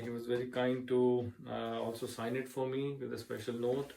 He was very kind to also sign it for me with a special note।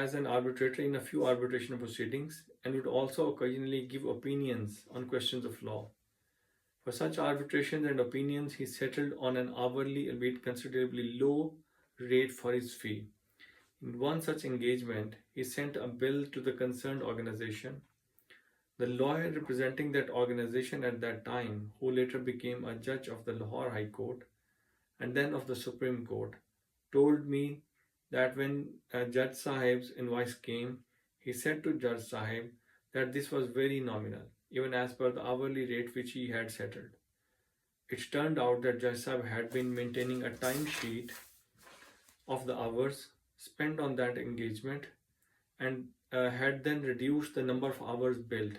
as an arbitrator in a few arbitration proceedings and would also occasionally give opinions on questions of law. For such arbitrations and opinions, he settled on an hourly, albeit considerably low, rate for his fee. In one such engagement, he sent a bill to the concerned organization. The lawyer representing that organization at that time, who later became a judge of the Lahore High Court and then of the Supreme Court, told me that when Judge Sahib's invoice came, he said to Judge Sahib that this was very nominal, even as per the hourly rate which he had settled. It turned out that Judge Sahib had been maintaining a timesheet of the hours spent on that engagement and had then reduced the number of hours billed.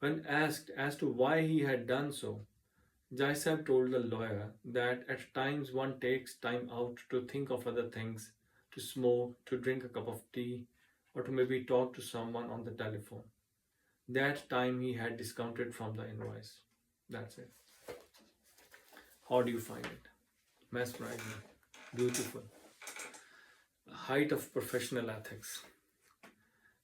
When asked as to why he had done so, Jai Sahib told the lawyer that at times one takes time out to think of other things, to smoke, to drink a cup of tea, or to maybe talk to someone on the telephone. That time he had discounted from the invoice. That's it. How do you find it? Mesmerizing, beautiful, height of professional ethics.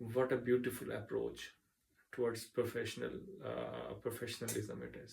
What a beautiful approach towards professionalism it is.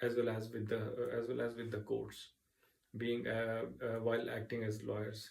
as well as with the courts, being while acting as lawyers.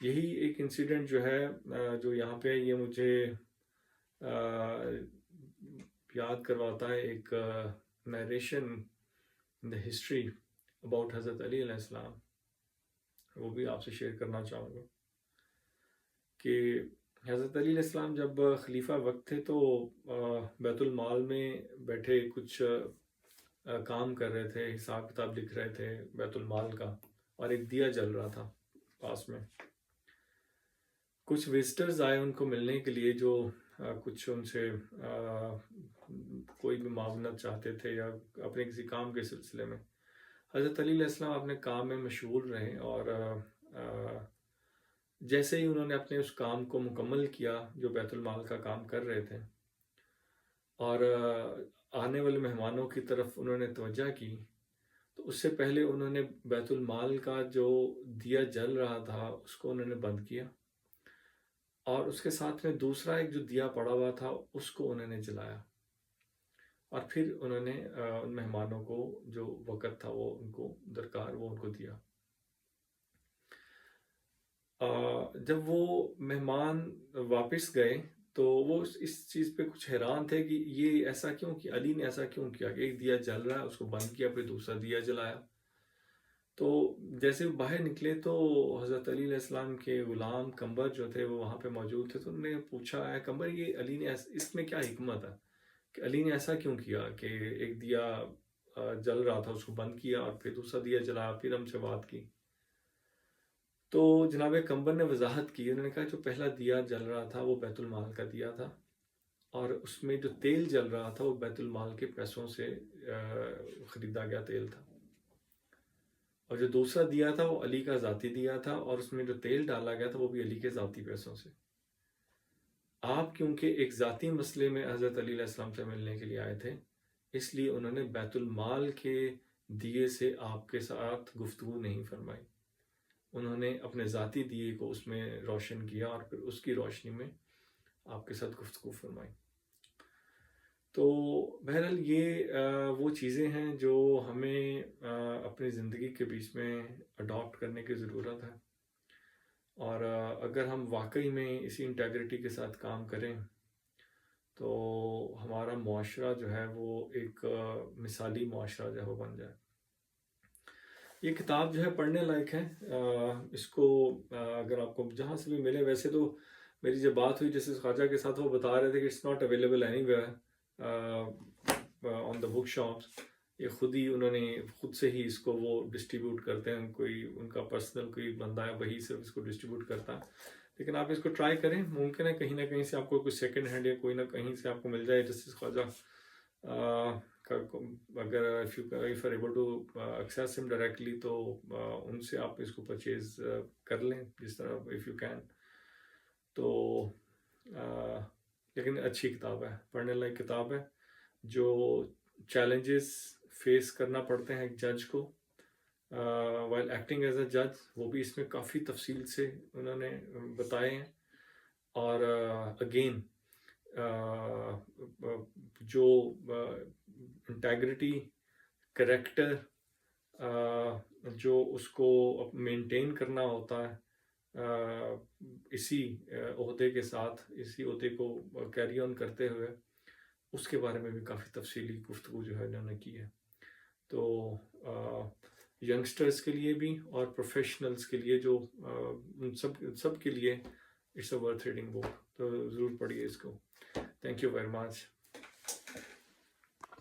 یہی ایک incident جو ہے جو یہاں پہ یہ مجھے یاد کرواتا ہے ایک narration in the history about حضرت علی علیہ السلام. وہ بھی آپ سے شیئر کرنا چاہوں گا کہ حضرت علی علیہ السلام جب خلیفہ وقت تھے تو بیت المال میں بیٹھے کچھ کام کر رہے تھے, حساب کتاب لکھ رہے تھے بیت المال کا, اور ایک دیا جل رہا تھا پاس میں. کچھ وزٹرز آئے ان کو ملنے کے لیے جو کچھ ان سے کوئی بھی معاونت چاہتے تھے یا اپنے کسی کام کے سلسلے میں. حضرت علی علیہ السلام اپنے کام میں مشغول رہے, اور جیسے ہی انہوں نے اپنے اس کام کو مکمل کیا جو بیت المال کا کام کر رہے تھے, اور آنے والے مہمانوں کی طرف انہوں نے توجہ کی, تو اس سے پہلے انہوں نے بیت المال کا جو دیا جل رہا تھا اس کو انہوں نے بند کیا, اور اس کے ساتھ میں دوسرا ایک جو دیا پڑا ہوا تھا اس کو انہوں نے جلایا, اور پھر انہوں نے ان مہمانوں کو جو وقت تھا وہ ان کو درکار وہ ان کو دیا. جب وہ مہمان واپس گئے تو وہ اس چیز پہ کچھ حیران تھے کہ یہ ایسا کیوں, کہ علی نے ایسا کیوں کیا کہ ایک دیا جل رہا ہے اس کو بند کیا پھر دوسرا دیا جلایا. تو جیسے وہ باہر نکلے تو حضرت علی علیہ السلام کے غلام قمبر جو تھے وہ وہاں پہ موجود تھے, تو انہوں نے پوچھا ہے قمبر یہ علی نے اس میں کیا حکمت ہے کہ علی نے ایسا کیوں کیا کہ ایک دیا جل رہا تھا اس کو بند کیا اور پھر دوسرا دیا جلایا, پھر ہم سے بات کی. تو جناب قمبر نے وضاحت کی, انہوں نے کہا جو پہلا دیا جل رہا تھا وہ بیت المال کا دیا تھا, اور اس میں جو تیل جل رہا تھا وہ بیت المال کے پیسوں سے خریدا گیا تیل تھا, اور جو دوسرا دیا تھا وہ علی کا ذاتی دیا تھا, اور اس میں جو تیل ڈالا گیا تھا وہ بھی علی کے ذاتی پیسوں سے. آپ کیونکہ ایک ذاتی مسئلے میں حضرت علی علیہ السلام سے ملنے کے لیے آئے تھے, اس لیے انہوں نے بیت المال کے دیے سے آپ کے ساتھ گفتگو نہیں فرمائی, انہوں نے اپنے ذاتی دیے کو اس میں روشن کیا اور پھر اس کی روشنی میں آپ کے ساتھ گفتگو فرمائی. تو بہرحال یہ وہ چیزیں ہیں جو ہمیں اپنی زندگی کے بیچ میں اڈاپٹ کرنے کی ضرورت ہے, اور اگر ہم واقعی میں اسی انٹیگریٹی کے ساتھ کام کریں تو ہمارا معاشرہ جو ہے وہ ایک مثالی معاشرہ جو ہے وہ بن جائے. یہ کتاب جو ہے پڑھنے لائق ہے, اس کو اگر آپ کو جہاں سے بھی ملے, ویسے تو میری جب بات ہوئی جیسے خواجہ کے ساتھ وہ بتا رہے تھے کہ it's not available anywhere on the book shops, یہ انہوں نے خود سے ہی اس کو وہ ڈسٹریبیوٹ کرتے ہیں, کوئی ان کا پرسنل کوئی بندہ ہے وہی صرف اس کو ڈسٹریبیوٹ کرتا ہے. لیکن آپ اس کو ٹرائی کریں, ممکن ہے کہیں نہ کہیں سے آپ کو کوئی سیکنڈ ہینڈ یا کوئی نہ کہیں سے آپ کو مل جائے. جسٹس خواجہ اگر if are able to access him directly تو ان سے آپ اس کو پرچیز کر لیں جس طرح if you can. تو لیکن اچھی کتاب ہے, پڑھنے لائق کتاب ہے. جو چیلنجز فیس کرنا پڑتے ہیں ایک جج کو while acting as a judge, وہ بھی اس میں کافی تفصیل سے انہوں نے بتائے ہیں. اور اگین جو انٹیگریٹی کریکٹر جو اس کو مینٹین کرنا ہوتا ہے اسی عہدے کے ساتھ, اسی عہدے کو کیری آن کرتے ہوئے, اس کے بارے میں بھی کافی تفصیلی گفتگو جو ہے انہوں نے کی ہے. تو ینگسٹرز کے لیے بھی اور پروفیشنلز کے لیے جو سب کے لیے اٹس اے ورتھ ریڈنگ بک, تو ضرور پڑھیے اس کو. Thank you very much.